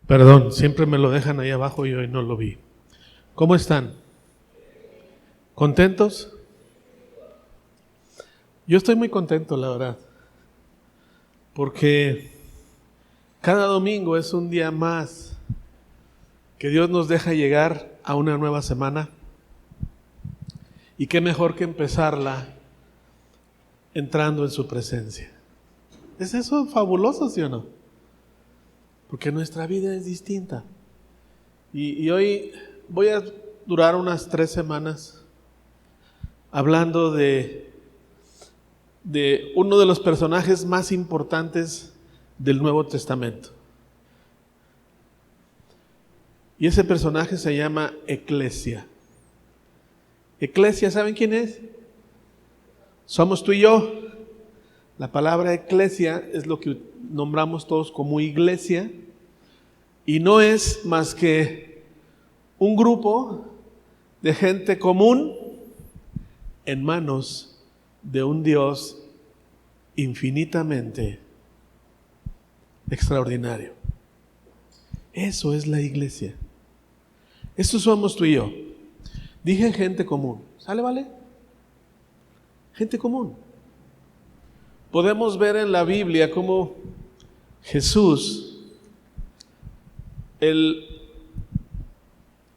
Perdón, siempre me lo dejan ahí abajo y hoy no lo vi. ¿Cómo están? ¿Contentos? Yo estoy muy contento, la verdad, porque cada domingo es un día más que Dios nos deja llegar a una nueva semana. Y qué mejor que empezarla entrando en su presencia. ¿Es eso fabuloso, sí o no? Porque nuestra vida es distinta. Y hoy voy a durar unas 3 semanas hablando de uno de los personajes más importantes del Nuevo Testamento. Y ese personaje se llama Eclesia. Eclesia, ¿saben quién es? Somos tú y yo. La palabra eclesia es lo que nombramos todos como iglesia, y no es más que un grupo de gente común en manos de un Dios infinitamente extraordinario. Eso es la iglesia. Eso somos tú y yo. Dije gente común. ¿Sale, vale? Gente común. Podemos ver en la Biblia cómo Jesús, el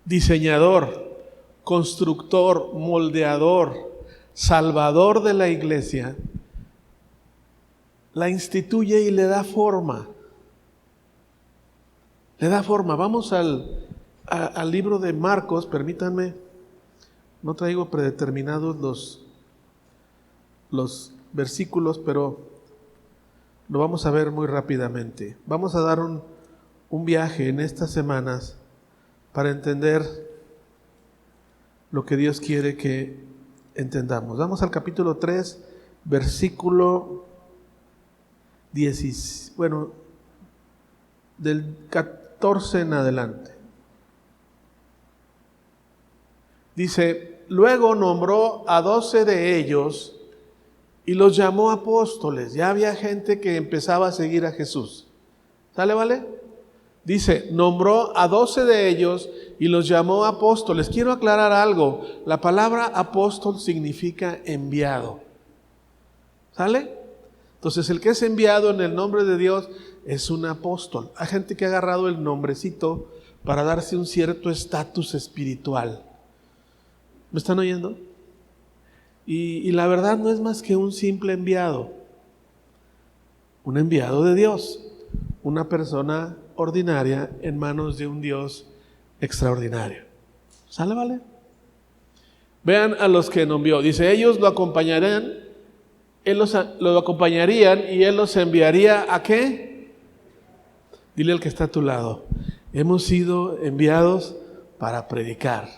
diseñador, constructor, moldeador, salvador de la iglesia, la instituye y le da forma. Le da forma. Vamos al libro de Marcos, permítanme, no traigo predeterminados los versículos, pero lo vamos a ver muy rápidamente. Vamos a dar un viaje en estas semanas para entender lo que Dios quiere que entendamos. Vamos al capítulo 3, versículo 10, del 14 en adelante. Dice: luego nombró a 12 de ellos y los llamó apóstoles. Ya había gente que empezaba a seguir a Jesús. ¿Sale, vale? Dice, nombró a 12 de ellos y los llamó apóstoles. Quiero aclarar algo. La palabra apóstol significa enviado. ¿Sale? Entonces, el que es enviado en el nombre de Dios es un apóstol. Hay gente que ha agarrado el nombrecito para darse un cierto estatus espiritual. ¿Me están oyendo? Y la verdad no es más que un simple enviado. Un enviado de Dios. Una persona ordinaria en manos de un Dios extraordinario. ¿Sale, vale? Vean a los que envió. Dice, ellos lo acompañarían, lo acompañarían y Él los enviaría ¿a qué? Dile al que está a tu lado, hemos sido enviados para predicar.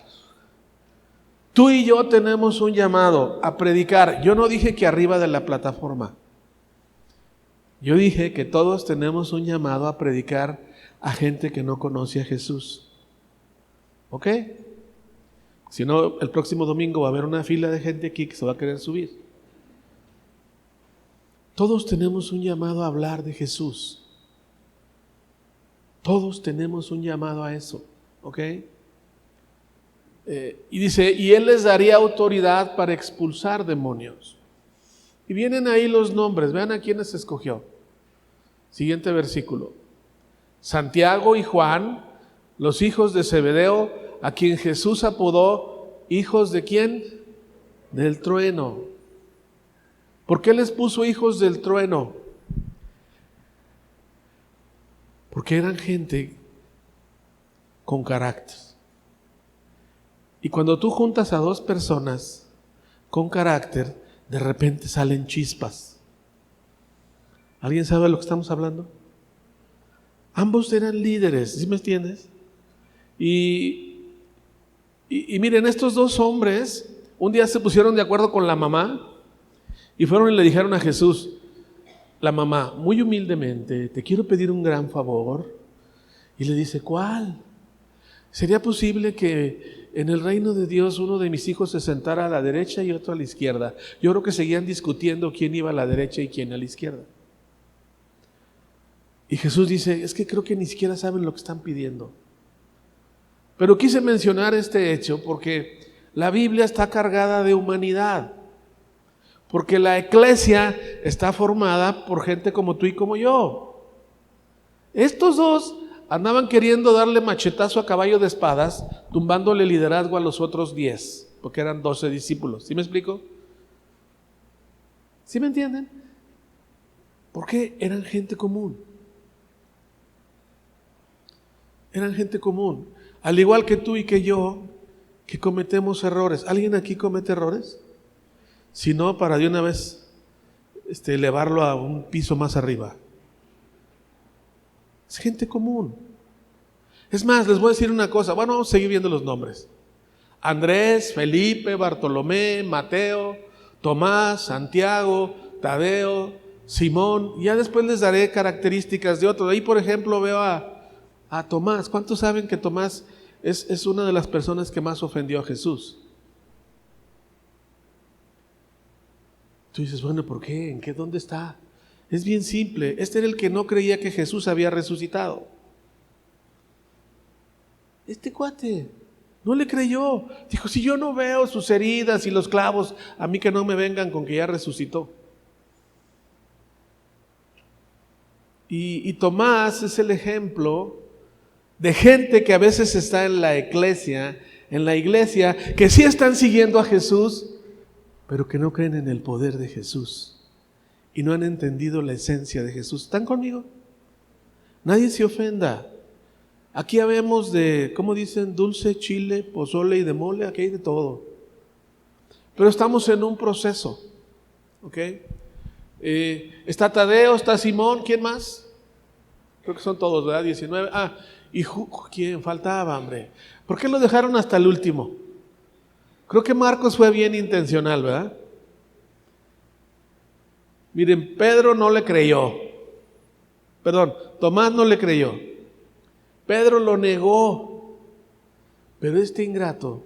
Tú y yo tenemos un llamado a predicar. Yo no dije que arriba de la plataforma. Yo dije que todos tenemos un llamado a predicar a gente que no conoce a Jesús. ¿Ok? Si no, el próximo domingo va a haber una fila de gente aquí que se va a querer subir. Todos tenemos un llamado a hablar de Jesús. Todos tenemos un llamado a eso. ¿Ok? Y dice, y Él les daría autoridad para expulsar demonios. Y vienen ahí los nombres, vean a quiénes escogió. Siguiente versículo. Santiago y Juan, los hijos de Zebedeo, a quien Jesús apodó hijos de ¿quién? Del trueno. ¿Por qué les puso hijos del trueno? Porque eran gente con carácter. Y cuando tú juntas a 2 personas con carácter, de repente salen chispas. ¿Alguien sabe de lo que estamos hablando? Ambos eran líderes, ¿sí me entiendes? Y miren, estos 2 hombres un día se pusieron de acuerdo con la mamá y fueron y le dijeron a Jesús, la mamá, muy humildemente, te quiero pedir un gran favor. Y le dice, ¿cuál? ¿Sería posible que en el reino de Dios uno de mis hijos se sentara a la derecha y otro a la izquierda? Yo creo que seguían discutiendo quién iba a la derecha y quién a la izquierda. Y Jesús dice, es que creo que ni siquiera saben lo que están pidiendo. Pero quise mencionar este hecho porque la Biblia está cargada de humanidad. Porque la iglesia está formada por gente como tú y como yo. Estos dos andaban queriendo darle machetazo a caballo de espadas, tumbándole liderazgo a los otros 10, porque eran 12 discípulos. ¿Sí me explico? ¿Sí me entienden? Porque eran gente común. Eran gente común. Al igual que tú y que yo, que cometemos errores. ¿Alguien aquí comete errores? Si no, para de una vez elevarlo a un piso más arriba. Es gente común. Es más, les voy a decir una cosa. Bueno, vamos a seguir viendo los nombres. Andrés, Felipe, Bartolomé, Mateo, Tomás, Santiago, Tadeo, Simón. Ya después les daré características de otros. Ahí, por ejemplo, veo a Tomás. ¿Cuántos saben que Tomás es una de las personas que más ofendió a Jesús? Tú dices, bueno, ¿por qué? ¿En qué? ¿Dónde está? Es bien simple. Este era el que no creía que Jesús había resucitado. Este cuate no le creyó. Dijo, si yo no veo sus heridas y los clavos, a mí que no me vengan con que ya resucitó. Y Tomás es el ejemplo de gente que a veces está en la iglesia, que sí están siguiendo a Jesús, pero que no creen en el poder de Jesús y no han entendido la esencia de Jesús. ¿Están conmigo? Nadie se ofenda. Aquí habemos de, ¿cómo dicen? Dulce, chile, pozole y de mole, aquí hay de todo. Pero estamos en un proceso, ¿ok? Está Tadeo, está Simón, ¿quién más? Creo que son todos, ¿verdad? 19. Y ¿quién faltaba, hombre? ¿Por qué lo dejaron hasta el último? Creo que Marcos fue bien intencional, ¿verdad? Miren, Pedro no le creyó. Perdón, Tomás no le creyó. Pedro lo negó. Pero este ingrato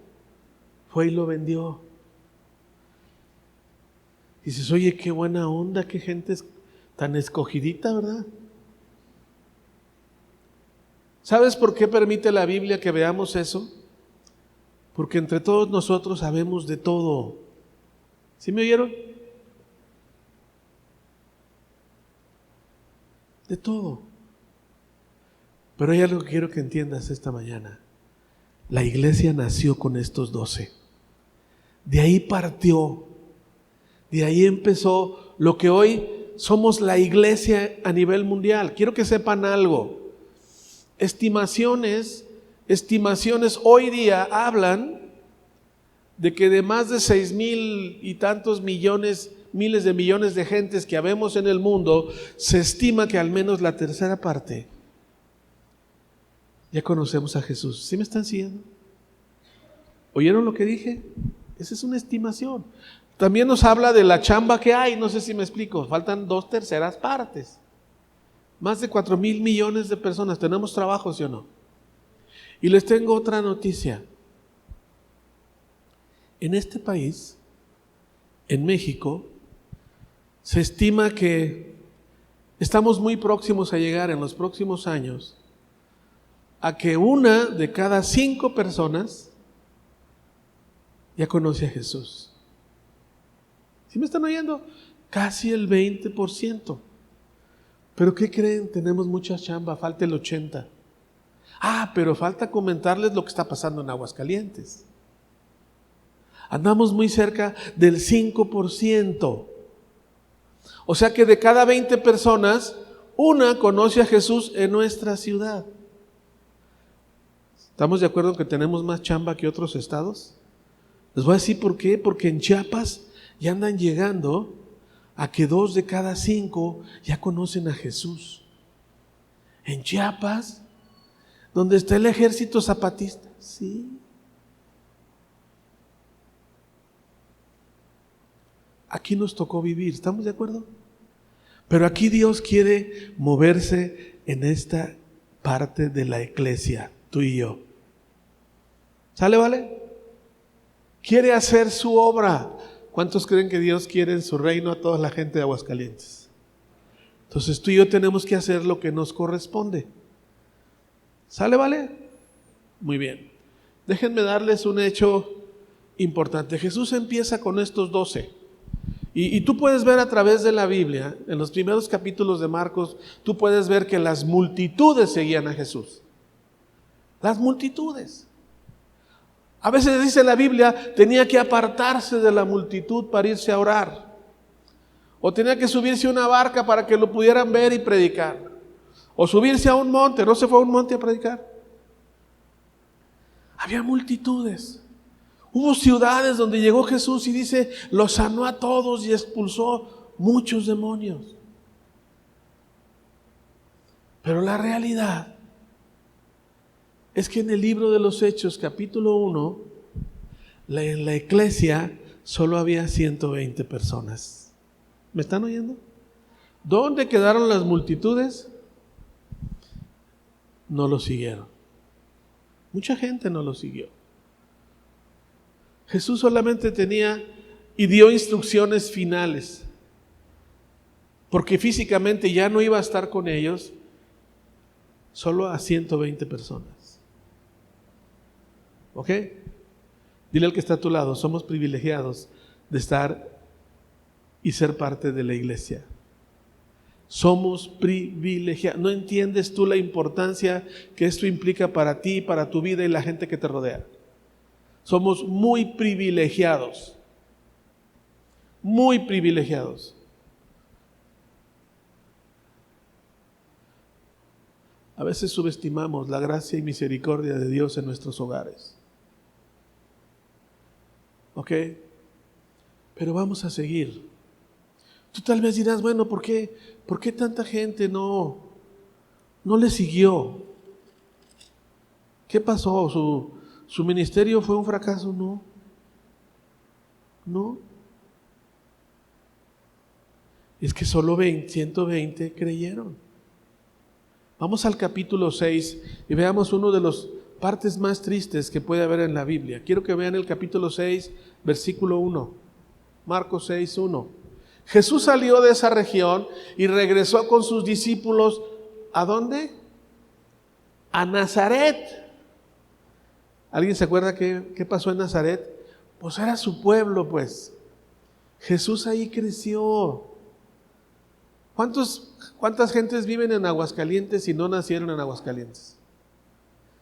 fue y lo vendió. Dices, oye, qué buena onda, qué gente tan escogidita, ¿verdad? ¿Sabes por qué permite la Biblia que veamos eso? Porque entre todos nosotros sabemos de todo. ¿Sí me oyeron? De todo. Pero hay algo que quiero que entiendas esta mañana. La iglesia nació con estos 12. De ahí partió. De ahí empezó lo que hoy somos la iglesia a nivel mundial. Quiero que sepan algo. Estimaciones hoy día hablan de que de más de 6,000 y tantos millones, miles de millones de gentes que habemos en el mundo, se estima que al menos la tercera parte ya conocemos a Jesús. ¿Sí me están siguiendo? ¿Oyeron lo que dije? Esa es una estimación. También nos habla de la chamba que hay, no sé si me explico, faltan 2/3 partes. Más de 4,000 millones de personas, ¿tenemos trabajo, sí o no? Y les tengo otra noticia. En este país, en México, se estima que estamos muy próximos a llegar en los próximos años a que 1 de cada 5 personas ya conoce a Jesús. ¿Sí me están oyendo? Casi el 20%. ¿Pero qué creen? Tenemos mucha chamba, falta el 80%. Pero falta comentarles lo que está pasando en Aguascalientes. Andamos muy cerca del 5%. O sea que de cada 20 personas, 1 conoce a Jesús en nuestra ciudad. ¿Estamos de acuerdo en que tenemos más chamba que otros estados? Les voy a decir por qué. Porque en Chiapas ya andan llegando a que 2 de cada 5 ya conocen a Jesús. En Chiapas, donde está el ejército zapatista, sí. Aquí nos tocó vivir, ¿estamos de acuerdo? Pero aquí Dios quiere moverse en esta parte de la iglesia, tú y yo. ¿Sale, vale? Quiere hacer su obra. ¿Cuántos creen que Dios quiere en su reino a toda la gente de Aguascalientes? Entonces tú y yo tenemos que hacer lo que nos corresponde. ¿Sale, vale? Muy bien. Déjenme darles un hecho importante. Jesús empieza con estos 12. Y tú puedes ver a través de la Biblia, en los primeros capítulos de Marcos, tú puedes ver que las multitudes seguían a Jesús. Las multitudes. A veces dice la Biblia, tenía que apartarse de la multitud para irse a orar. O tenía que subirse a una barca para que lo pudieran ver y predicar. O subirse a un monte. ¿No se fue a un monte a predicar? Había multitudes. Hubo ciudades donde llegó Jesús y dice, los sanó a todos y expulsó muchos demonios. Pero la realidad es que en el libro de los Hechos, capítulo 1, en la iglesia solo había 120 personas. ¿Me están oyendo? ¿Dónde quedaron las multitudes? No lo siguieron. Mucha gente no lo siguió. Jesús solamente tenía y dio instrucciones finales, porque físicamente ya no iba a estar con ellos, solo a 120 personas. ¿Ok? Dile al que está a tu lado, somos privilegiados de estar y ser parte de la iglesia. Somos privilegiados. ¿No entiendes tú la importancia que esto implica para ti, para tu vida y la gente que te rodea? Somos muy privilegiados. Muy privilegiados. A veces subestimamos la gracia y misericordia de Dios en nuestros hogares. ¿Ok? Pero vamos a seguir. Tú tal vez dirás, bueno, ¿por qué tanta gente no le siguió? ¿Qué pasó? ¿Su ministerio fue un fracaso? No. Es que solo 120 creyeron. Vamos al capítulo 6 y veamos uno de las partes más tristes que puede haber en la Biblia. Quiero que vean el capítulo 6, versículo 1. Marcos 6, 1. Jesús salió de esa región y regresó con sus discípulos. ¿A dónde? A Nazaret. ¿Alguien se acuerda qué pasó en Nazaret? Pues era su pueblo, pues. Jesús ahí creció. ¿Cuántas gentes viven en Aguascalientes y no nacieron en Aguascalientes?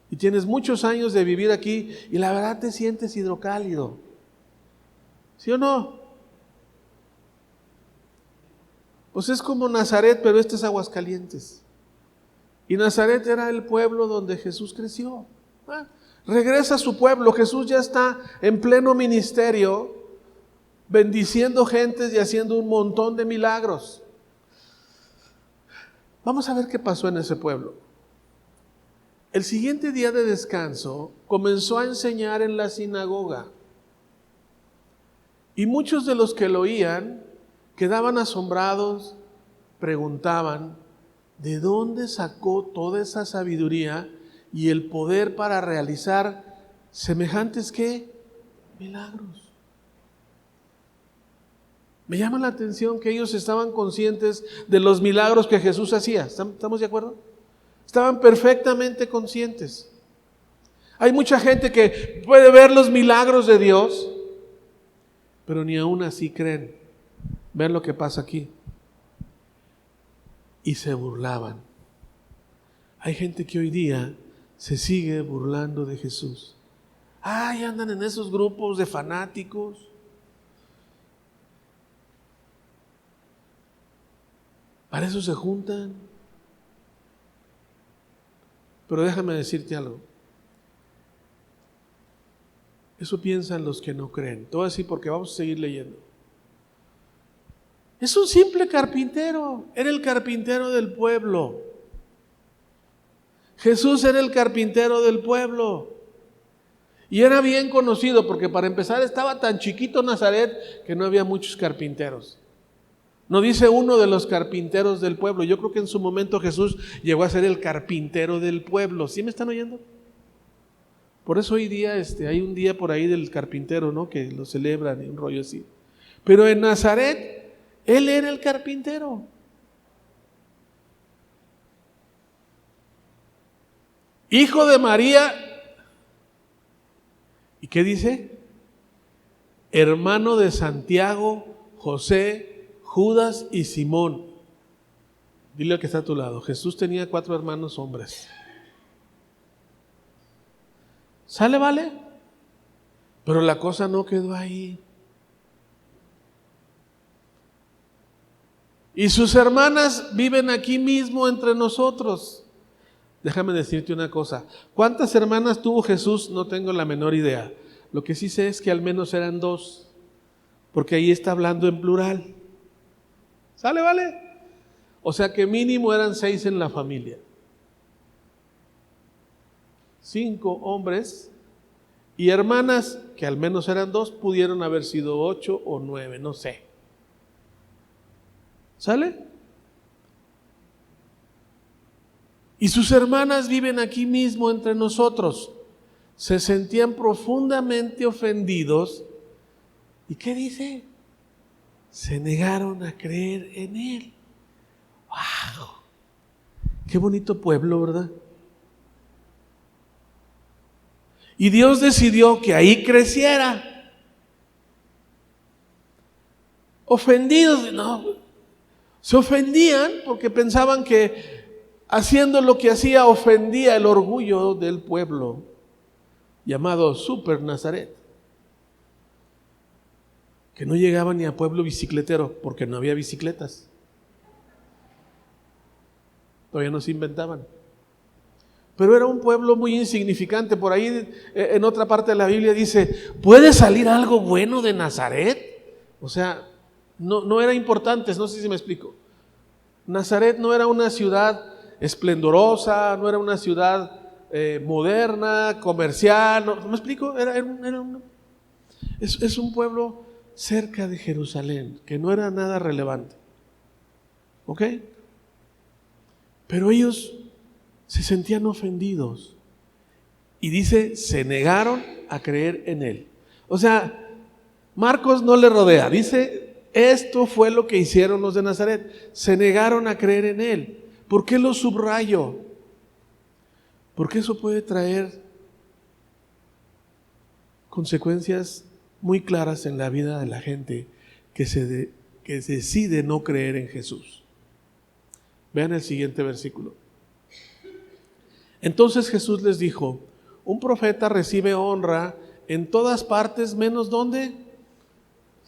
Y tienes muchos años de vivir aquí y la verdad te sientes hidrocálido. ¿Sí o no? Pues es como Nazaret, pero este es Aguascalientes. Y Nazaret era el pueblo donde Jesús creció. Regresa a su pueblo. Jesús ya está en pleno ministerio, bendiciendo gentes y haciendo un montón de milagros. Vamos a ver qué pasó en ese pueblo. El siguiente día de descanso comenzó a enseñar en la sinagoga. Y muchos de los que lo oían quedaban asombrados, preguntaban, ¿de dónde sacó toda esa sabiduría y el poder para realizar semejantes ¿qué? Milagros? Me llama la atención que ellos estaban conscientes de los milagros que Jesús hacía. ¿Estamos de acuerdo? Estaban perfectamente conscientes. Hay mucha gente que puede ver los milagros de Dios, pero ni aún así creen. Vean lo que pasa aquí. Y se burlaban. Hay gente que hoy día se sigue burlando de Jesús. Ay, andan en esos grupos de fanáticos. Para eso se juntan. Pero déjame decirte algo. Eso piensan los que no creen. Te voy a decir porque vamos a seguir leyendo. Es un simple carpintero. Era el carpintero del pueblo. Jesús era el carpintero del pueblo. Y era bien conocido porque para empezar estaba tan chiquito Nazaret que no había muchos carpinteros. No dice uno de los carpinteros del pueblo. Yo creo que en su momento Jesús llegó a ser el carpintero del pueblo. ¿Sí me están oyendo? Por eso hoy día hay un día por ahí del carpintero, ¿no? Que lo celebran y un rollo así. Pero en Nazaret, él era el carpintero. hijo de María. ¿Y qué dice? Hermano de Santiago, José, Judas y Simón. Dile al que está a tu lado, Jesús tenía 4 hermanos hombres. ¿Sale, vale? Pero la cosa no quedó ahí. Y sus hermanas viven aquí mismo entre nosotros. Déjame decirte una cosa. ¿Cuántas hermanas tuvo Jesús? No tengo la menor idea. Lo que sí sé es que al menos eran 2, porque ahí está hablando en plural. ¿Sale, vale? O sea que mínimo eran 6 en la familia. 5 hombres y hermanas, que al menos eran 2, pudieron haber sido 8 o 9, no sé. ¿Sale? Y sus hermanas viven aquí mismo entre nosotros. Se sentían profundamente ofendidos. ¿Y qué dice? Se negaron a creer en él. ¡Wow! Qué bonito pueblo, ¿verdad? Y Dios decidió que ahí creciera. Ofendidos, no. Se ofendían porque pensaban que haciendo lo que hacía ofendía el orgullo del pueblo llamado Super Nazaret, que no llegaba ni a pueblo bicicletero porque no había bicicletas. Todavía no se inventaban. Pero era un pueblo muy insignificante. Por ahí en otra parte de la Biblia dice, ¿puede salir algo bueno de Nazaret? O sea, no era importante, no sé si me explico. Nazaret no era una ciudad esplendorosa, no era una ciudad moderna, comercial, ¿no me explico? Es un pueblo cerca de Jerusalén, que no era nada relevante. ¿Ok? Pero ellos se sentían ofendidos. Y dice, se negaron a creer en él. O sea, Marcos no le rodea. Dice, esto fue lo que hicieron los de Nazaret. Se negaron a creer en él. ¿Por qué lo subrayo? Porque eso puede traer consecuencias muy claras en la vida de la gente que decide no creer en Jesús. Vean el siguiente versículo. Entonces Jesús les dijo, un profeta recibe honra en todas partes, menos ¿dónde?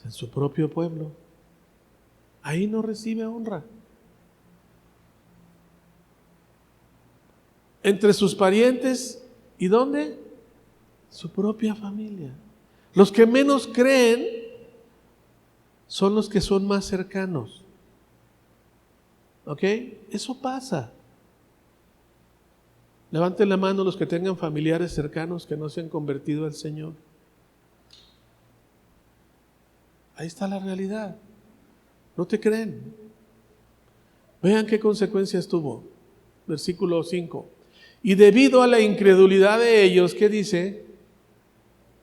En su propio pueblo. Ahí no recibe honra. Entre sus parientes, ¿y dónde? Su propia familia. Los que menos creen son los que son más cercanos. ¿Ok? Eso pasa. Levanten la mano los que tengan familiares cercanos que no se han convertido al Señor. Ahí está la realidad. No te creen. Vean qué consecuencias tuvo. Versículo 5. Y debido a la incredulidad de ellos, ¿qué dice?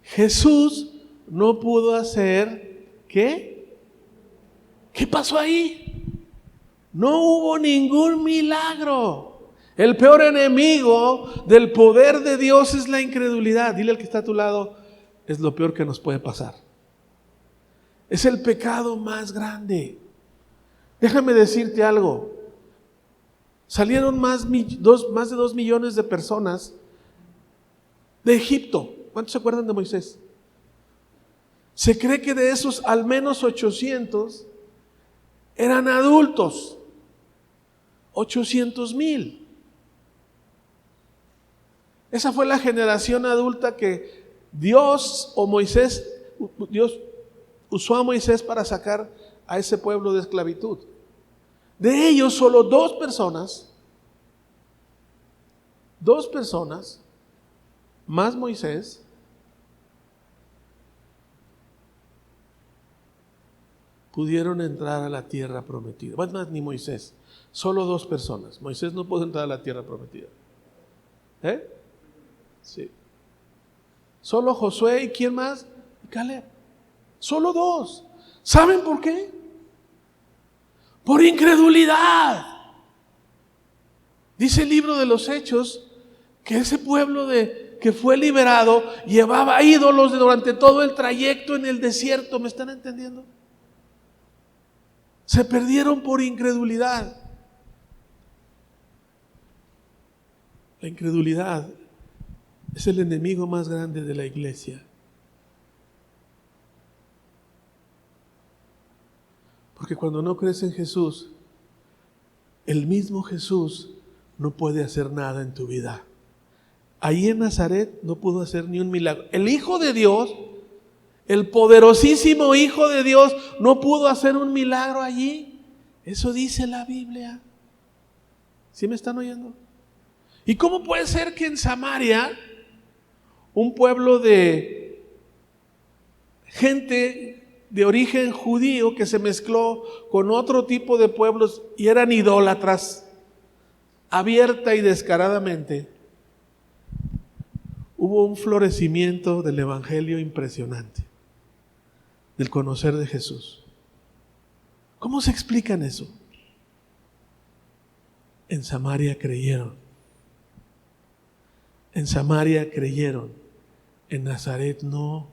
Jesús no pudo hacer, ¿qué? ¿Qué pasó ahí? No hubo ningún milagro. El peor enemigo del poder de Dios es la incredulidad. Dile al que está a tu lado, es lo peor que nos puede pasar. Es el pecado más grande. Déjame decirte algo. Salieron más de 2 millones de personas de Egipto. ¿Cuántos se acuerdan de Moisés? Se cree que de esos al menos 800 eran adultos. 800,000. Esa fue la generación adulta que Dios usó a Moisés para sacar a ese pueblo de esclavitud. De ellos solo 2 personas, más Moisés, pudieron entrar a la tierra prometida. Más ni Moisés, solo 2 personas. Moisés no pudo entrar a la tierra prometida. Sí. Solo Josué y ¿quién más? Y Caleb. Solo 2. ¿Saben por qué? Por incredulidad. Dice el libro de los Hechos que ese pueblo que fue liberado llevaba ídolos durante todo el trayecto en el desierto. ¿Me están entendiendo? Se perdieron por incredulidad. La incredulidad es el enemigo más grande de la iglesia. Porque cuando no crees en Jesús, el mismo Jesús no puede hacer nada en tu vida. Ahí en Nazaret no pudo hacer ni un milagro. El Hijo de Dios, el poderosísimo Hijo de Dios, no pudo hacer un milagro allí. Eso dice la Biblia. ¿Sí me están oyendo? ¿Y cómo puede ser que en Samaria, un pueblo de gente de origen judío que se mezcló con otro tipo de pueblos y eran idólatras, abierta y descaradamente, hubo un florecimiento del evangelio impresionante, del conocer de Jesús? ¿Cómo se explican eso? En Samaria creyeron. En Samaria creyeron. En Nazaret no.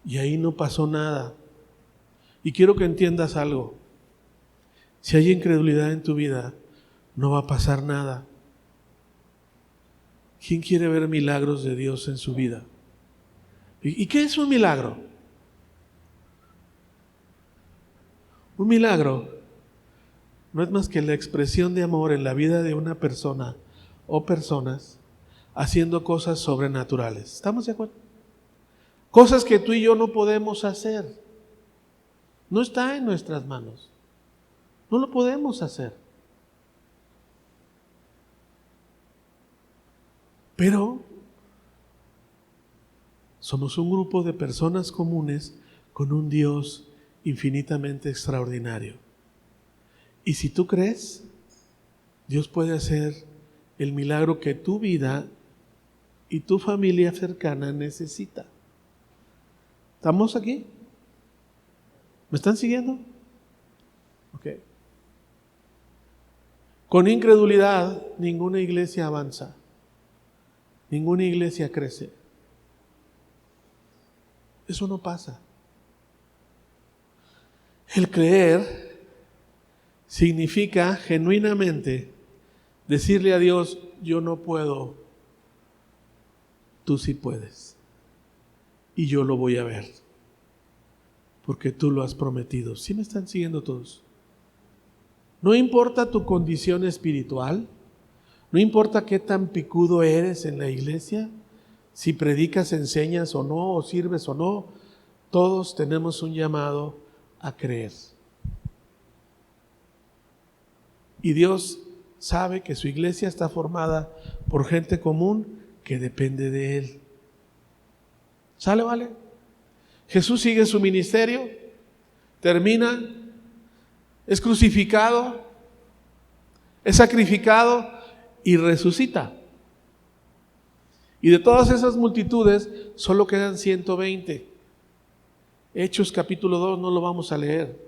Y ahí no pasó nada. Y quiero que entiendas algo. Si hay incredulidad en tu vida, no va a pasar nada. ¿Quién quiere ver milagros de Dios en su vida? ¿Y qué es un milagro? Un milagro no es más que la expresión de amor en la vida de una persona o personas haciendo cosas sobrenaturales. ¿Estamos de acuerdo? Cosas que tú y yo no podemos hacer. No está en nuestras manos. No lo podemos hacer. Pero somos un grupo de personas comunes con un Dios infinitamente extraordinario. Y si tú crees, Dios puede hacer el milagro que tu vida y tu familia cercana necesita. ¿Estamos aquí? ¿Me están siguiendo? Ok. Con incredulidad, ninguna iglesia avanza. Ninguna iglesia crece. Eso no pasa. El creer significa genuinamente decirle a Dios: yo no puedo, tú sí puedes. Y yo lo voy a ver, porque tú lo has prometido. ¿Sí me están siguiendo todos? No importa tu condición espiritual, no importa qué tan picudo eres en la iglesia, si predicas, enseñas o no, o sirves o no, todos tenemos un llamado a creer. Y Dios sabe que su iglesia está formada por gente común que depende de Él. ¿Sale, vale? Jesús sigue su ministerio, termina, es crucificado, es sacrificado y resucita. Y de todas esas multitudes, solo quedan 120. Hechos capítulo 2, no lo vamos a leer.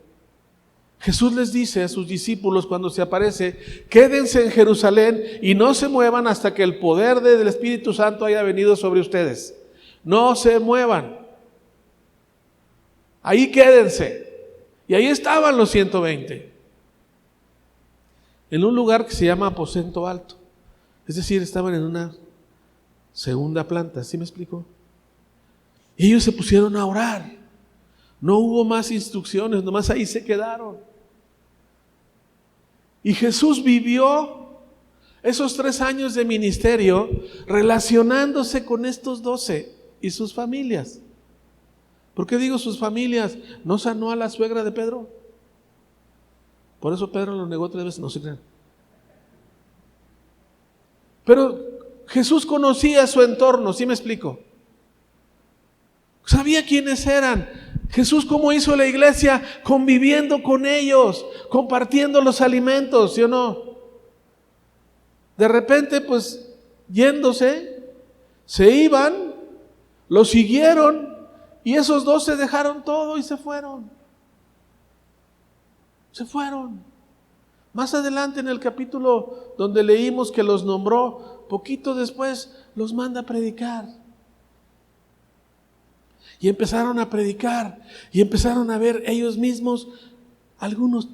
Jesús les dice a sus discípulos cuando se aparece: quédense en Jerusalén y no se muevan hasta que el poder del Espíritu Santo haya venido sobre ustedes. No se muevan. Ahí quédense. Y ahí estaban los 120. En un lugar que se llama aposento alto. Es decir, estaban en una segunda planta. ¿Sí me explico? Y ellos se pusieron a orar. No hubo más instrucciones, nomás ahí se quedaron. Y Jesús vivió esos 3 años de ministerio relacionándose con estos 12 y sus familias. ¿Por qué digo sus familias? ¿No sanó a la suegra de Pedro? Por eso Pedro lo negó 3 veces, no se crean. Pero Jesús conocía su entorno, ¿sí me explico? Sabía quiénes eran. Jesús, ¿cómo hizo la iglesia? Conviviendo con ellos, compartiendo los alimentos, ¿sí o no? De repente, pues, yéndose, se iban, lo siguieron, y esos 12 dejaron todo y se fueron. Se fueron. Más adelante en el capítulo donde leímos que los nombró, poquito después los manda a predicar. Y empezaron a predicar y empezaron a ver ellos mismos algunos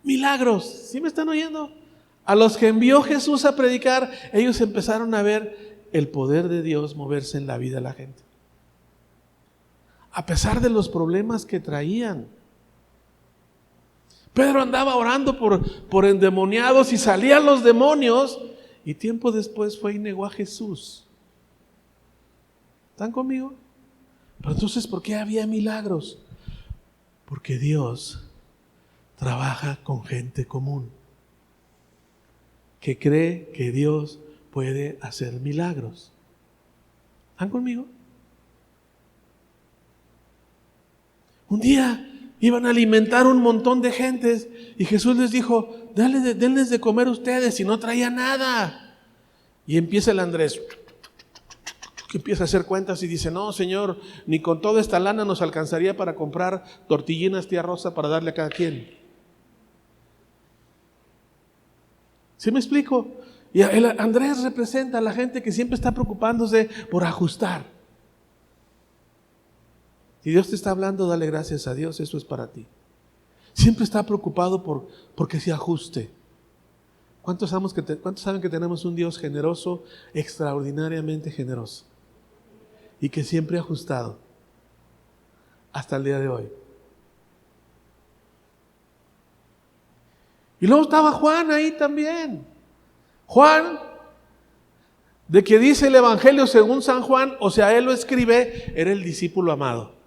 milagros. ¿Sí me están oyendo? A los que envió Jesús a predicar, ellos empezaron a ver el poder de Dios moverse en la vida de la gente. A pesar de los problemas que traían. Pedro andaba orando por endemoniados y salían los demonios, y tiempo después fue y negó a Jesús. ¿Están conmigo? Pero entonces, ¿por qué había milagros? Porque Dios trabaja con gente común que cree que Dios puede hacer milagros. ¿Están conmigo? Un día iban a alimentar un montón de gentes y Jesús les dijo: denles de comer ustedes, y no traía nada. Y empieza el Andrés, que empieza a hacer cuentas y dice: no, Señor, ni con toda esta lana nos alcanzaría para comprar tortillinas tía Rosa para darle a cada quien. ¿Sí me explico? Y el Andrés representa a la gente que siempre está preocupándose por ajustar. Si Dios te está hablando, dale gracias a Dios, eso es para ti. Siempre está preocupado porque se ajuste. ¿Cuántos saben que tenemos un Dios generoso, extraordinariamente generoso? Y que siempre ha ajustado hasta el día de hoy. Y luego estaba Juan ahí también. Juan, de que dice el Evangelio según San Juan, o sea, él lo escribe, era el discípulo amado.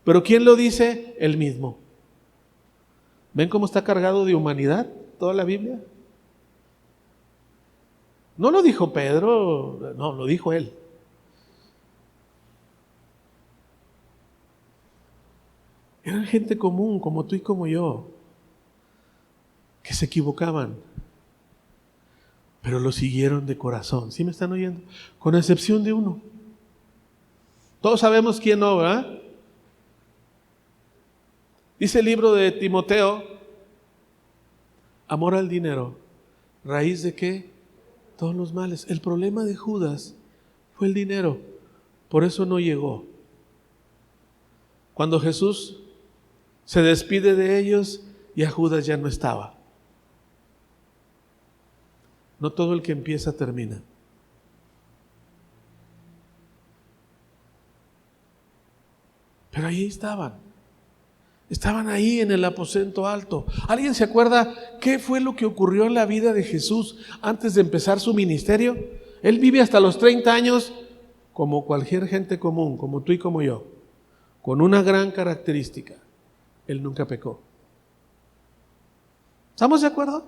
Pero ¿quién lo dice? Él mismo. ¿Ven cómo está cargado de humanidad toda la Biblia? No lo dijo Pedro, no, lo dijo él. Eran gente común, como tú y como yo, que se equivocaban, pero lo siguieron de corazón. ¿Sí me están oyendo? Con excepción de uno. Todos sabemos quién no, ¿verdad? Dice el libro de Timoteo: amor al dinero, ¿raíz de qué? Todos los males. El problema de Judas fue el dinero, por eso no llegó. Cuando Jesús se despide de ellos, ya Judas ya no estaba. No todo el que empieza termina. Pero ahí estaban. Estaban ahí en el aposento alto. ¿Alguien se acuerda qué fue lo que ocurrió en la vida de Jesús antes de empezar su ministerio? Él vive hasta los 30 años como cualquier gente común, como tú y como yo, con una gran característica: él nunca pecó. ¿Estamos de acuerdo?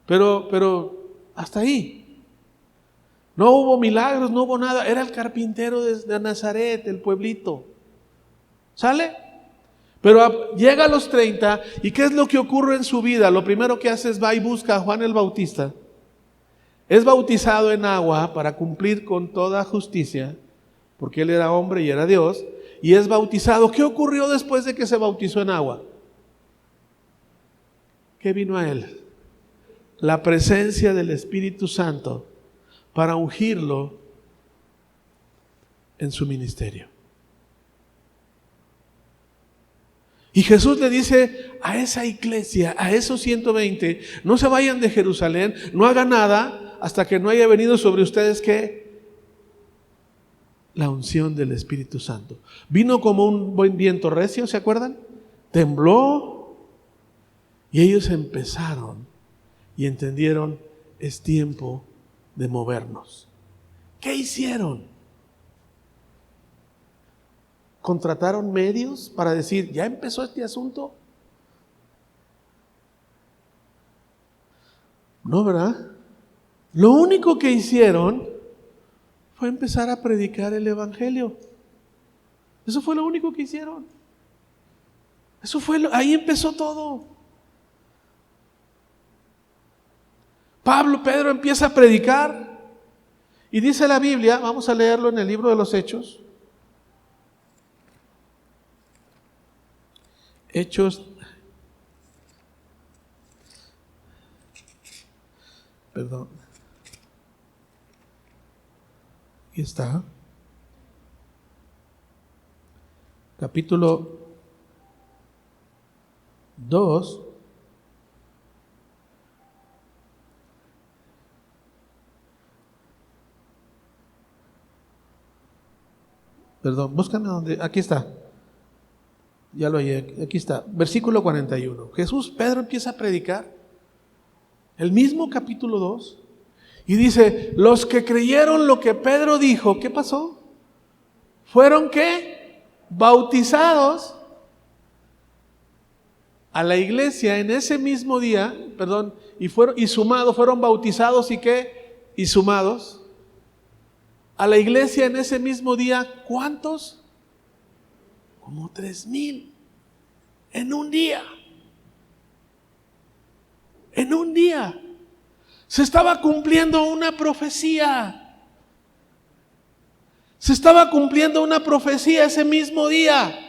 Pero hasta ahí. No hubo milagros, no hubo nada. Era el carpintero de Nazaret, el pueblito. ¿Sale? Pero llega a los 30, ¿y qué es lo que ocurre en su vida? Lo primero que hace es va y busca a Juan el Bautista. Es bautizado en agua para cumplir con toda justicia, porque él era hombre y era Dios, y es bautizado. ¿Qué ocurrió después de que se bautizó en agua? ¿Qué vino a él? La presencia del Espíritu Santo para ungirlo en su ministerio. Y Jesús le dice a esa iglesia, a esos 120, no se vayan de Jerusalén, no hagan nada hasta que no haya venido sobre ustedes, ¿qué? La unción del Espíritu Santo. Vino como un buen viento recio, ¿se acuerdan? Tembló y ellos empezaron y entendieron: es tiempo de movernos. ¿Qué hicieron? ¿Contrataron medios para decir, ya empezó este asunto? No, ¿verdad? Lo único que hicieron fue empezar a predicar el Evangelio. Eso fue lo único que hicieron. Ahí empezó todo. Pedro empieza a predicar y dice la Biblia, vamos a leerlo en el libro de los Hechos. Aquí está. Capítulo 2. Perdón, búscame donde. Aquí está. Ya lo hallé. Aquí está. Versículo 41. Pedro empieza a predicar. El mismo capítulo 2. Y dice, los que creyeron lo que Pedro dijo, ¿qué pasó? ¿Fueron qué? Bautizados a la iglesia en ese mismo día, y sumados, fueron bautizados y qué? Y sumados a la iglesia en ese mismo día, ¿cuántos? Como 3,000 en un día. En un día. Se estaba cumpliendo una profecía. Se estaba cumpliendo una profecía ese mismo día.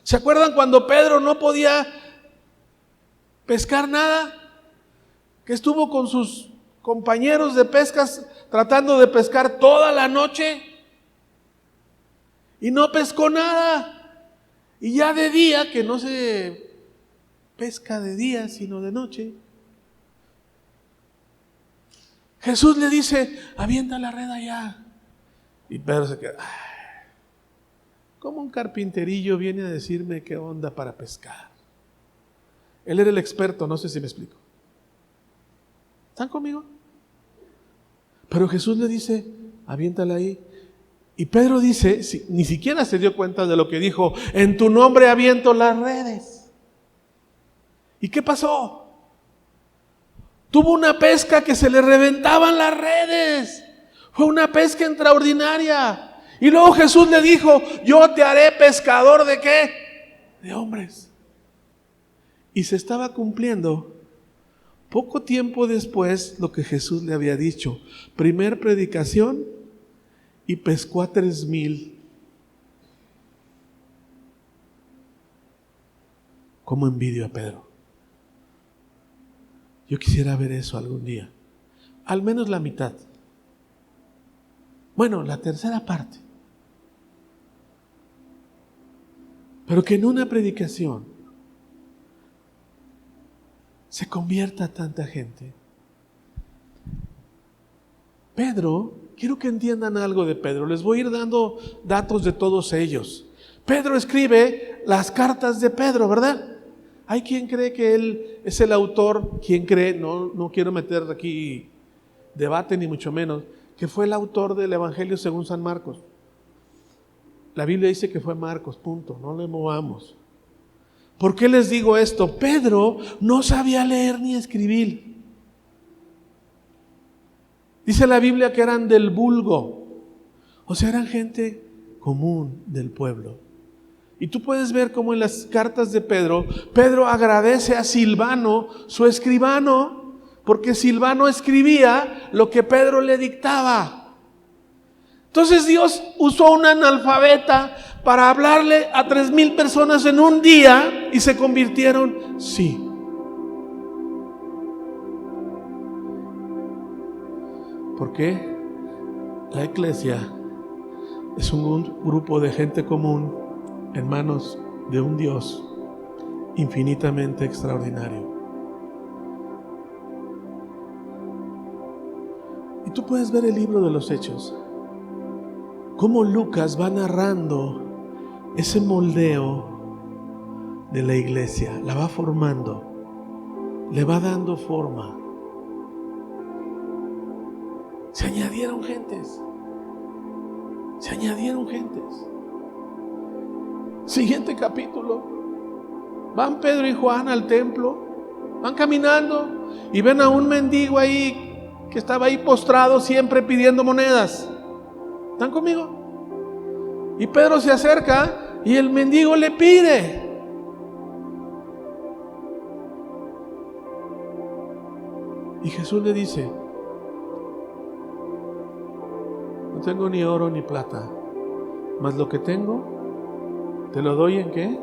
¿Se acuerdan cuando Pedro no podía pescar nada? Que estuvo con sus compañeros de pescas tratando de pescar toda la noche y no pescó nada. Y ya de día, que no se pesca de día sino de noche, Jesús le dice, avienta la red allá. Y Pedro se queda, ¿cómo un carpinterillo viene a decirme qué onda para pescar? Él era el experto, no sé si me explico. ¿Están conmigo? Pero Jesús le dice, aviéntala ahí. Y Pedro dice, ni siquiera se dio cuenta de lo que dijo, en tu nombre aviento las redes. ¿Y qué pasó? Tuvo una pesca que se le reventaban las redes. Fue una pesca extraordinaria. Y luego Jesús le dijo, yo te haré pescador ¿de qué? De hombres. Y se estaba cumpliendo poco tiempo después lo que Jesús le había dicho. Primer predicación y pescó a 3,000. ¿Cómo envidio a Pedro? Yo quisiera ver eso algún día. Al menos la mitad. Bueno, la tercera parte. Pero que en una predicación se convierta tanta gente. Pedro, quiero que entiendan algo de Pedro. Les voy a ir dando datos de todos ellos. Pedro escribe las cartas de Pedro, ¿verdad? Hay quien cree que él es el autor, quien cree, no quiero meter aquí debate ni mucho menos, que fue el autor del Evangelio según San Marcos. La Biblia dice que fue Marcos, punto, no le movamos. ¿Por qué les digo esto? Pedro no sabía leer ni escribir. Dice la Biblia que eran del vulgo, o sea, eran gente común del pueblo. Y tú puedes ver cómo en las cartas de Pedro, Pedro agradece a Silvano, su escribano, porque Silvano escribía lo que Pedro le dictaba. Entonces Dios usó un analfabeta para hablarle a 3,000 personas en un día y se convirtieron, sí. Porque la iglesia es un grupo de gente común en manos de un Dios infinitamente extraordinario. Y tú puedes ver el libro de los Hechos, cómo Lucas va narrando ese moldeo de la iglesia, la va formando, le va dando forma. Se añadieron gentes. Siguiente capítulo. Van Pedro y Juan al templo, van caminando y ven a un mendigo ahí que estaba ahí postrado siempre pidiendo monedas. ¿Están conmigo? Y Pedro se acerca y el mendigo le pide. Y Jesús le dice, no tengo ni oro ni plata, mas lo que tengo te lo doy ¿en qué?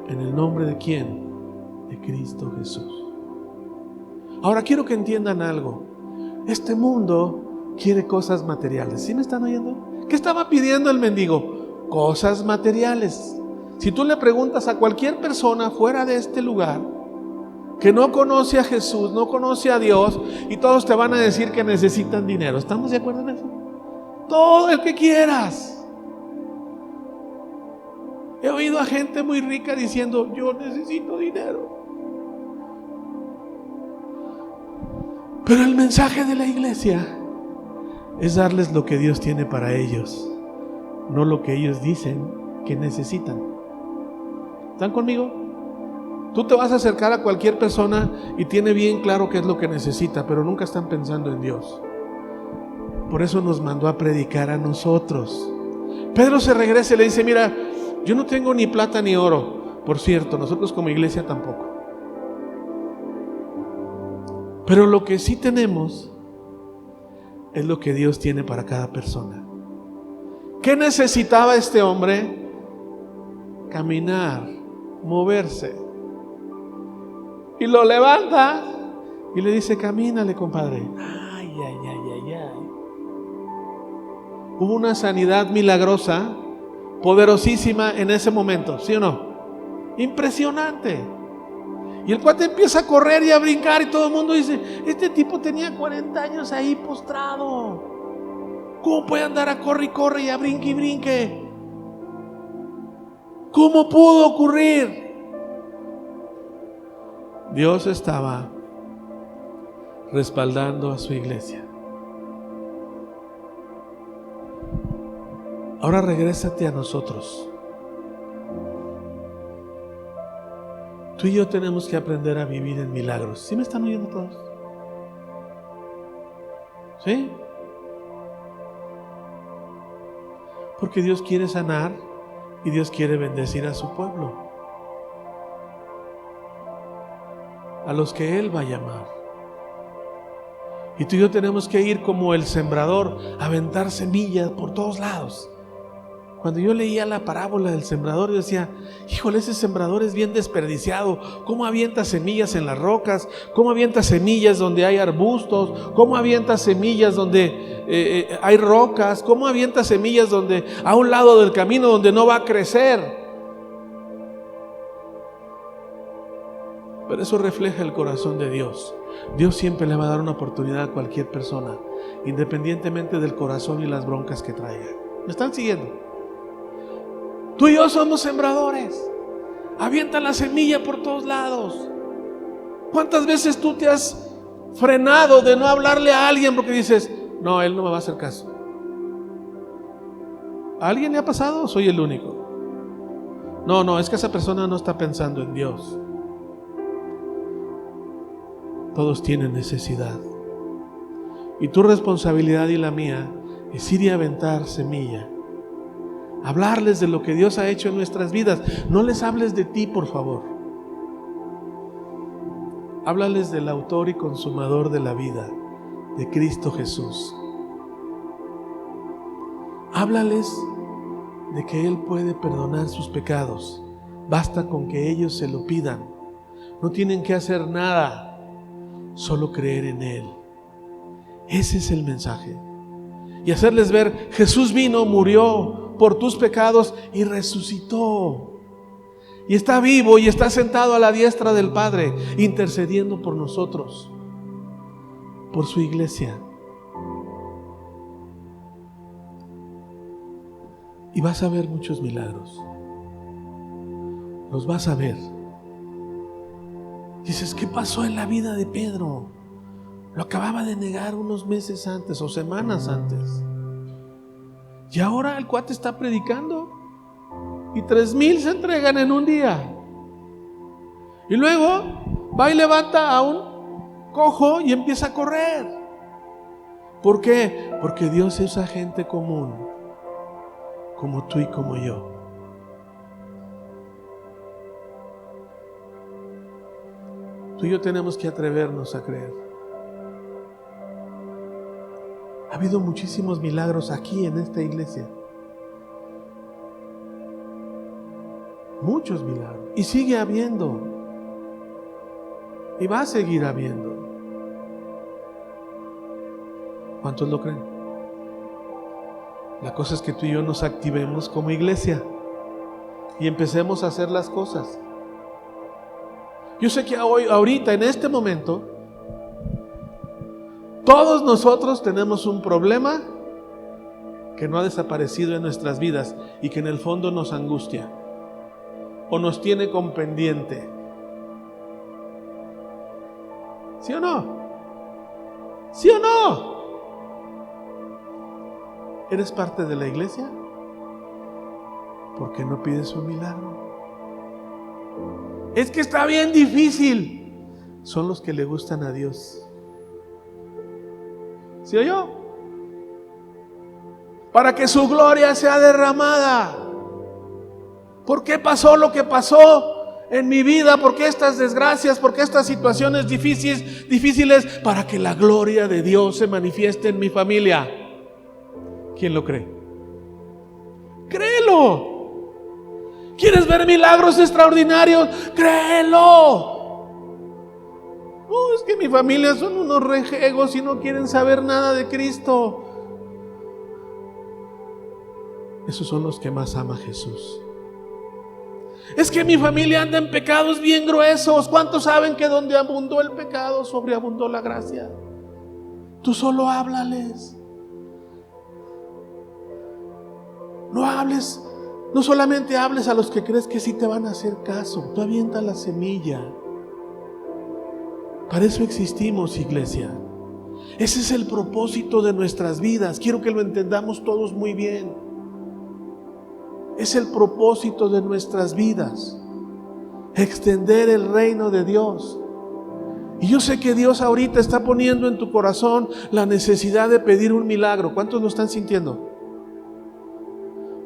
¿En el nombre de quién? De Cristo Jesús. Ahora quiero que entiendan algo. Este mundo quiere cosas materiales. ¿Sí me están oyendo? ¿Qué estaba pidiendo el mendigo? Cosas materiales. Si tú le preguntas a cualquier persona fuera de este lugar que no conoce a Jesús, no conoce a Dios, y todos te van a decir que necesitan dinero. ¿Estamos de acuerdo en eso? Todo el que quieras. He oído a gente muy rica diciendo: yo necesito dinero. Pero el mensaje de la iglesia es darles lo que Dios tiene para ellos, no lo que ellos dicen que necesitan. ¿Están conmigo? Tú te vas a acercar a cualquier persona y tiene bien claro qué es lo que necesita, pero nunca están pensando en Dios. Por eso nos mandó a predicar a nosotros. Pedro se regresa y le dice: mira, yo no tengo ni plata ni oro. Por cierto, nosotros como iglesia tampoco. Pero lo que sí tenemos es lo que Dios tiene para cada persona. ¿Qué necesitaba este hombre? Caminar, moverse. Y lo levanta y le dice: camínale, compadre. Ay, ay, ay, ay, ay. Hubo una sanidad milagrosa, poderosísima en ese momento, ¿sí o no? Impresionante. Y el cuate empieza a correr y a brincar y todo el mundo dice: este tipo tenía 40 años ahí postrado. ¿Cómo puede andar a corre y corre y a brinque y brinque? ¿Cómo pudo ocurrir? Dios estaba respaldando a su iglesia. Ahora regrésate a nosotros. Tú y yo tenemos que aprender a vivir en milagros. ¿Sí me están oyendo todos? ¿Sí? Porque Dios quiere sanar y Dios quiere bendecir a su pueblo, a los que Él va a llamar. Y tú y yo tenemos que ir como el sembrador, a aventar semillas por todos lados. Cuando yo leía la parábola del sembrador, yo decía: híjole, ese sembrador es bien desperdiciado. ¿Cómo avienta semillas en las rocas? ¿Cómo avienta semillas donde hay arbustos? ¿Cómo avienta semillas donde hay rocas? ¿Cómo avienta semillas donde a un lado del camino donde no va a crecer? Pero eso refleja el corazón de Dios. Dios siempre le va a dar una oportunidad a cualquier persona, independientemente del corazón y las broncas que traiga. ¿Me están siguiendo? Tú y yo somos sembradores. Avienta la semilla por todos lados. ¿Cuántas veces tú te has frenado de no hablarle a alguien porque dices: no, él no me va a hacer caso? ¿A alguien le ha pasado o soy el único? No, es que esa persona no está pensando en Dios. Todos tienen necesidad. Y tu responsabilidad y la mía es ir y aventar semilla. Hablarles de lo que Dios ha hecho en nuestras vidas. No les hables de ti, por favor. Háblales del autor y consumador de la vida, de Cristo Jesús. Háblales de que Él puede perdonar sus pecados. Basta con que ellos se lo pidan. No tienen que hacer nada, solo creer en Él. Ese es el mensaje. Y hacerles ver: Jesús vino, murió por tus pecados y resucitó. Y está vivo y está sentado a la diestra del Padre, intercediendo por nosotros, por su iglesia. Y vas a ver muchos milagros. Los vas a ver. Dices: ¿qué pasó en la vida de Pedro? Lo acababa de negar unos meses antes o semanas antes. Y ahora el cuate está predicando y 3,000 se entregan en un día. Y luego va y levanta a un cojo y empieza a correr. ¿Por qué? Porque Dios usa gente común, como tú y como yo. Tú y yo tenemos que atrevernos a creer. Ha habido muchísimos milagros aquí en esta iglesia. Muchos milagros. Y sigue habiendo. Y va a seguir habiendo. ¿Cuántos lo creen? La cosa es que tú y yo nos activemos como iglesia y empecemos a hacer las cosas. Yo sé que hoy, ahorita, en este momento, todos nosotros tenemos un problema que no ha desaparecido en nuestras vidas y que en el fondo nos angustia o nos tiene con pendiente. ¿Sí o no? ¿Sí o no? ¿Eres parte de la iglesia? ¿Por qué no pides un milagro? Es que está bien difícil. Son los que le gustan a Dios. ¿Sí o yo? Para que su gloria sea derramada. ¿Por qué pasó lo que pasó en mi vida? ¿Por qué estas desgracias? ¿Por qué estas situaciones difíciles? Para que la gloria de Dios se manifieste en mi familia. ¿Quién lo cree? Créelo. ¿Quieres ver milagros extraordinarios? Créelo. No, es que mi familia son unos rejegos y no quieren saber nada de Cristo. Esos son los que más ama Jesús. Es que mi familia anda en pecados bien gruesos. ¿Cuántos saben que donde abundó el pecado, sobreabundó la gracia? Tú solo háblales. No hables, no solamente hables a los que crees que sí te van a hacer caso. Tú avienta la semilla. Para eso existimos, iglesia. Ese es el propósito de nuestras vidas. Quiero que lo entendamos todos muy bien. Es el propósito de nuestras vidas. Extender el reino de Dios. Y yo sé que Dios ahorita está poniendo en tu corazón la necesidad de pedir un milagro. ¿Cuántos lo están sintiendo?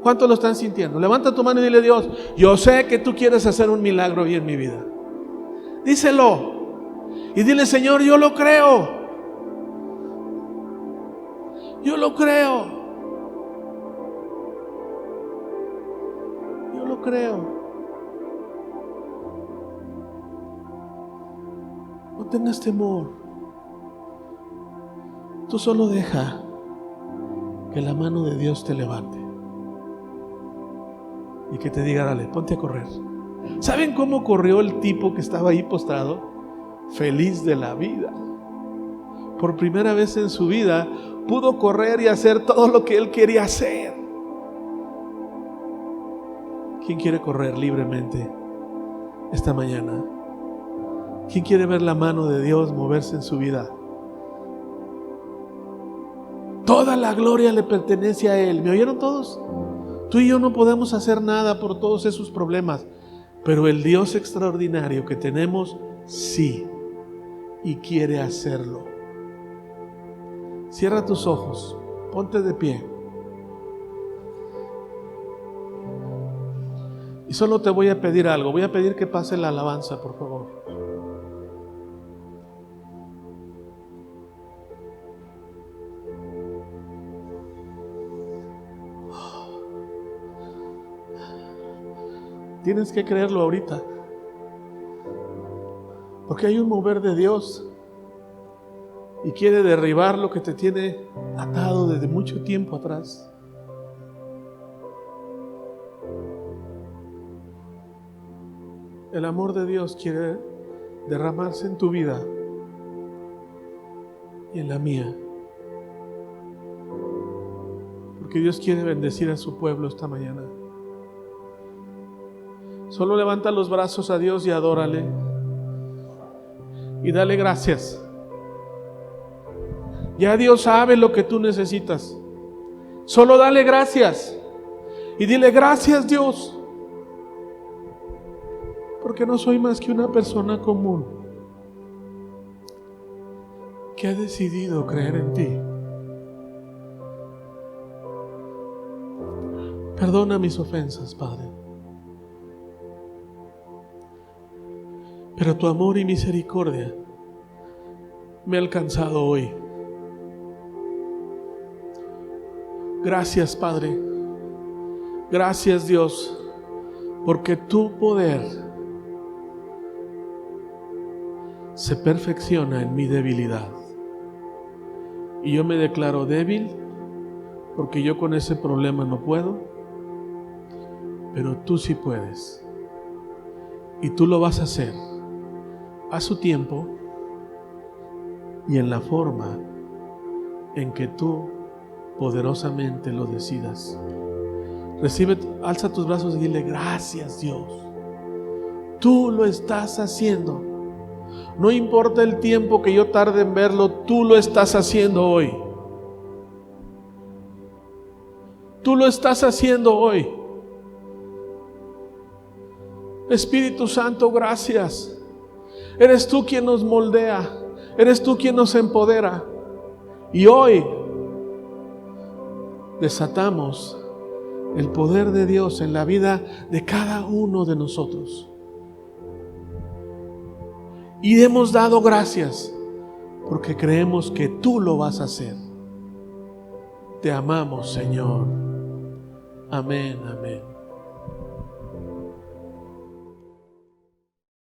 ¿Cuántos lo están sintiendo? Levanta tu mano y dile: Dios, yo sé que tú quieres hacer un milagro hoy en mi vida. Díselo. Y dile: Señor, yo lo creo. Yo lo creo. Yo lo creo. No tengas temor. Tú solo deja que la mano de Dios te levante y que te diga: dale, ponte a correr. ¿Saben cómo corrió el tipo que estaba ahí postrado? Feliz de la vida. Por primera vez en su vida pudo correr y hacer todo lo que él quería hacer. ¿Quién quiere correr libremente esta mañana? ¿Quién quiere ver la mano de Dios moverse en su vida? Toda la gloria le pertenece a Él. ¿Me oyeron todos? Tú y yo no podemos hacer nada por todos esos problemas, pero el Dios extraordinario que tenemos, sí, y quiere hacerlo. Cierra tus ojos, ponte de pie. Y solo te voy a pedir algo. Voy a pedir que pase la alabanza, por favor. Tienes que creerlo ahorita, porque hay un mover de Dios y quiere derribar lo que te tiene atado desde mucho tiempo atrás. El amor de Dios quiere derramarse en tu vida y en la mía, porque Dios quiere bendecir a su pueblo esta mañana. Solo levanta los brazos a Dios y adórale y dale gracias. Ya Dios sabe lo que tú necesitas. Solo dale gracias y dile: gracias, Dios, porque no soy más que una persona común que ha decidido creer en ti. Perdona mis ofensas, Padre, pero tu amor y misericordia me ha alcanzado hoy. Gracias, Padre. Gracias, Dios, porque tu poder se perfecciona en mi debilidad. Y yo me declaro débil porque yo con ese problema no puedo, pero tú sí puedes. Y tú lo vas a hacer a su tiempo y en la forma en que tú poderosamente lo decidas. Recibe, alza tus brazos y dile: gracias, Dios. Tú lo estás haciendo. No importa el tiempo que yo tarde en verlo, tú lo estás haciendo hoy. Tú lo estás haciendo hoy. Espíritu Santo, gracias. Eres tú quien nos moldea. Eres tú quien nos empodera. Y hoy desatamos el poder de Dios en la vida de cada uno de nosotros. Y hemos dado gracias porque creemos que tú lo vas a hacer. Te amamos, Señor. Amén, amén.